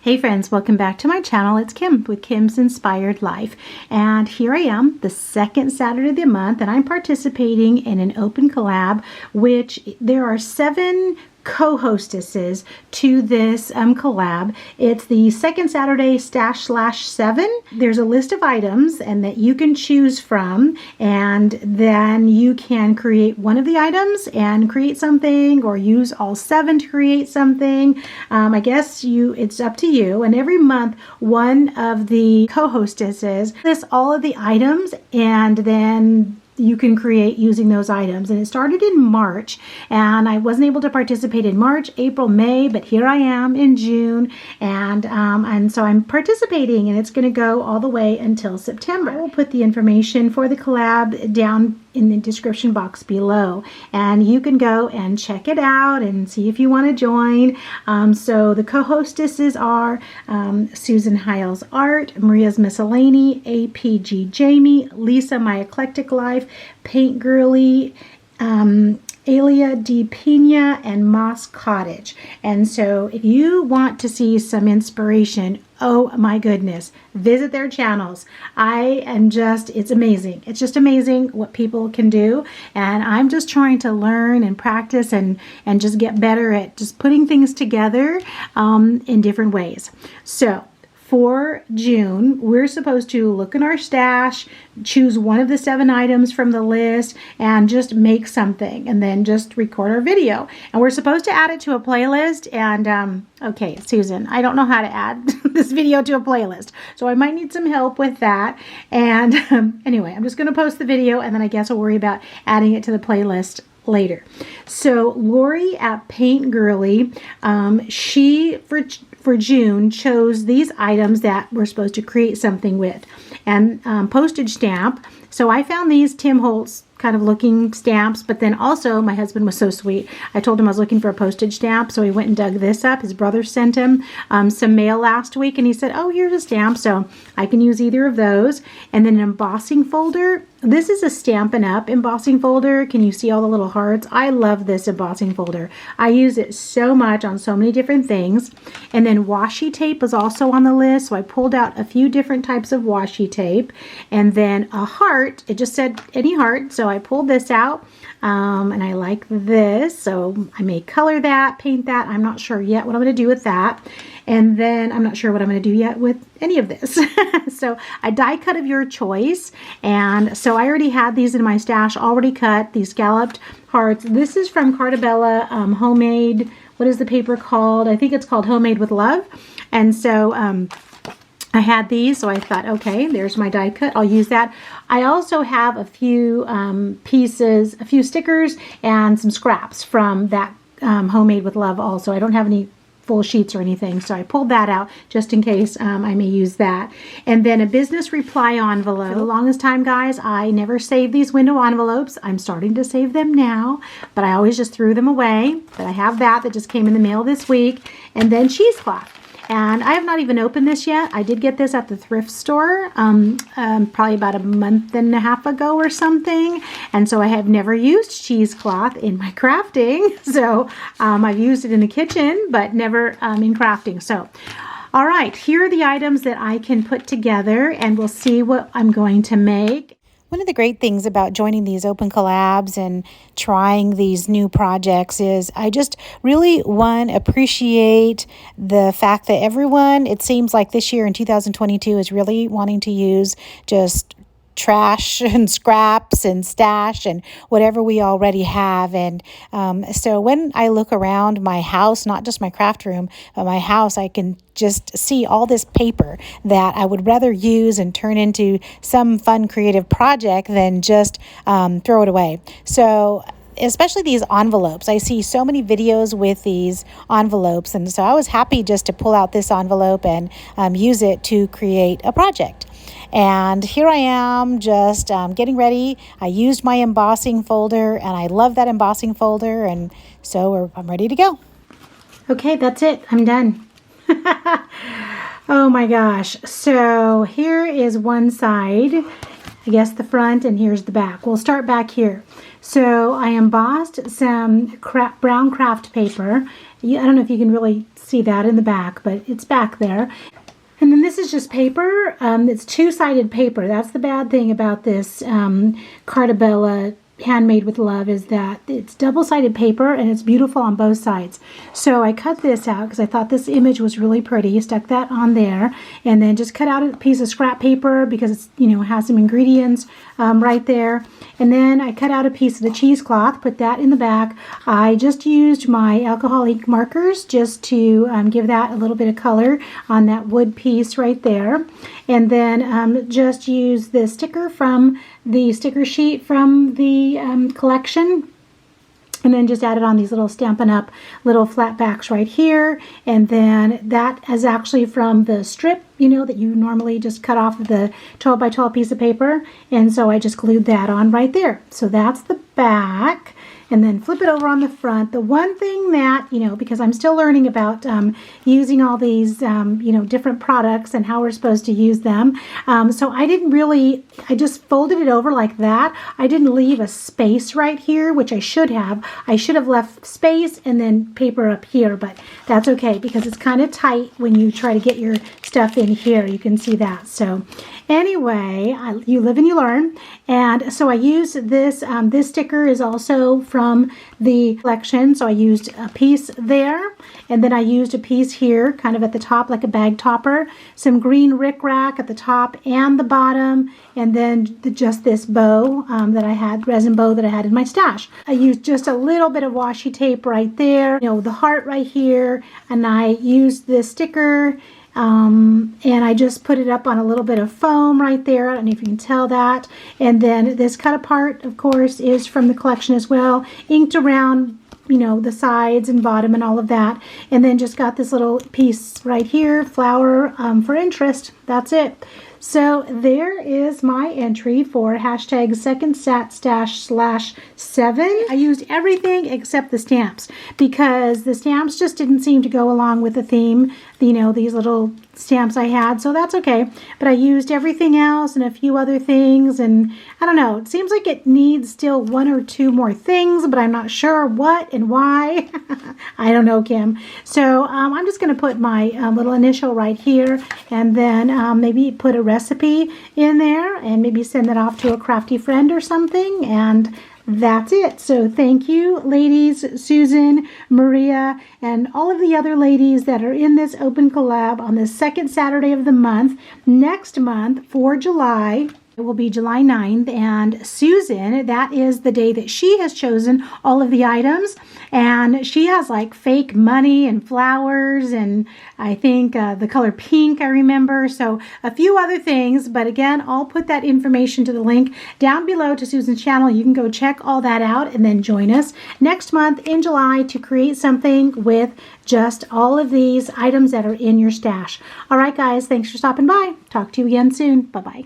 Hey friends, welcome back to my channel. It's Kim with Kim's Inspired Life. And here I am, the second Saturday of the month, and I'm participating in an open collab, which there are 7 co-hostesses to this collab. It's the second Saturday /7. There's a list of items and that you can choose from, and then you can create one of the items and create something, or use all 7 to create something. I guess it's up to you. And every month one of the co-hostesses lists all of the items, and then you can create using those items. And it started in March, and I wasn't able to participate in March, April, May, but here I am in June, and so I'm participating, and it's going to go all the way until September. I will put the information for the collab down in the description box below, and you can go and check it out and see if you want to join. So the co-hostesses are Susan Hiles Art, Maria's Miscellany, APG Jamie, Lisa My Eclectic Life, Paint Girly, Alia D. Pina, and Moss Cottage. And so if you want to see some inspiration, oh my goodness, visit their channels. It's amazing. It's just amazing what people can do. And I'm just trying to learn and practice and just get better at just putting things together in different ways. So for June, we're supposed to look in our stash, choose one of the 7 items from the list, and just make something, and then just record our video. And we're supposed to add it to a playlist. And okay, Susan, I don't know how to add this video to a playlist, so I might need some help with that. And anyway, I'm just going to post the video, and then I guess I'll worry about adding it to the playlist later. So Lori at Paint Girly, she for June chose these items that we're supposed to create something with, and postage stamp. So I found these Tim Holtz kind of looking stamps, but then also my husband was so sweet. I told him I was looking for a postage stamp, so he went and dug this up. His brother sent him some mail last week, and he said, oh, here's a stamp, so I can use either of those. And then an embossing folder. This is a Stampin' Up! Embossing folder. Can you see all the little hearts? I love this embossing folder. I use it so much on so many different things. And then washi tape is also on the list, so I pulled out a few different types of washi tape. And then a heart. It just said any heart, so I pulled this out, and I like this, so I may color that, paint that. I'm not sure yet what I'm going to do with that. And then I'm not sure what I'm going to do yet with any of this. So a die cut of your choice. And so I already had these in my stash already cut, these scalloped hearts. This is from Cartabella Homemade. What is the paper called? I think it's called Homemade with Love. And so I had these, so I thought, okay, there's my die cut. I'll use that. I also have a few pieces, a few stickers, and some scraps from that Homemade with Love also. I don't have any full sheets or anything, so I pulled that out just in case I may use that. And then a business reply envelope. For the longest time, guys, I never saved these window envelopes. I'm starting to save them now, but I always just threw them away. But I have that just came in the mail this week. And then cheesecloth. And I have not even opened this yet. I did get this at the thrift store probably about a month and a half ago or something. And so I have never used cheesecloth in my crafting. So I've used it in the kitchen, but never in crafting. So, all right, here are the items that I can put together, and we'll see what I'm going to make. One of the great things about joining these open collabs and trying these new projects is I just really, appreciate the fact that everyone, it seems like this year in 2022, is really wanting to use just trash and scraps and stash and whatever we already have. And so when I look around my house, not just my craft room, but my house, I can just see all this paper that I would rather use and turn into some fun creative project than just throw it away. So especially these envelopes. I see so many videos with these envelopes, and so I was happy just to pull out this envelope and use it to create a project. And here I am just getting ready. I used my embossing folder, and I love that embossing folder, and so I'm ready to go. Okay, that's it. I'm done. Oh my gosh. So here is one side. I guess the front, and here's the back. We'll start back here. So I embossed some brown craft paper. I don't know if you can really see that in the back, but it's back there. And then this is just paper. It's two-sided paper. That's the bad thing about this Cartabella Handmade with Love, is that it's double-sided paper and it's beautiful on both sides. So I cut this out because I thought this image was really pretty. Stuck that on there, and then just cut out a piece of scrap paper because it's, you know, has some ingredients right there. And then I cut out a piece of the cheesecloth, put that in the back. I just used my alcohol ink markers just to give that a little bit of color on that wood piece right there. And then just use the sticker from the sticker sheet from the collection, and then just added on these little Stampin' Up! Little flat backs right here. And then that is actually from the strip, you know, that you normally just cut off of the 12 by 12 piece of paper. And so I just glued that on right there. So that's the back. And then flip it over on the front. The one thing that, you know, because I'm still learning about using all these, you know, different products and how we're supposed to use them. So I didn't really, I just folded it over like that. I didn't leave a space right here, which I should have. I should have left space and then paper up here, but that's okay because it's kind of tight when you try to get your stuff in here. You can see that. So anyway, you live and you learn. And so I used this, this sticker is also from the collection. So I used a piece there, and then I used a piece here, kind of at the top, like a bag topper, some green rickrack at the top and the bottom, and then just this bow that I had, resin bow that I had in my stash. I used just a little bit of washi tape right there, you know, the heart right here, and I used this sticker. And I just put it up on a little bit of foam right there. I don't know if you can tell that. And then this cut apart, of course, is from the collection as well. Inked around, you know, the sides and bottom and all of that. And then just got this little piece right here, flower for interest. That's it. So there is my entry for hashtag second sat stash /7. I used everything except the stamps because the stamps just didn't seem to go along with the theme, you know, these little stamps I had, so that's okay. But I used everything else and a few other things, and I don't know, it seems like it needs still one or two more things, but I'm not sure what and why. I don't know, Kim. So I'm just going to put my little initial right here, and then maybe put a recipe in there and maybe send that off to a crafty friend or something, and that's it. So thank you, ladies, Susan, Maria, and all of the other ladies that are in this open collab on the second Saturday of the month. Next month for July, it will be July 9th, and Susan, that is the day that she has chosen all of the items, and she has like fake money and flowers, and I think the color pink, I remember, so a few other things, but again, I'll put that information to the link down below to Susan's channel. You can go check all that out and then join us next month in July to create something with just all of these items that are in your stash. All right, guys, thanks for stopping by. Talk to you again soon. Bye-bye.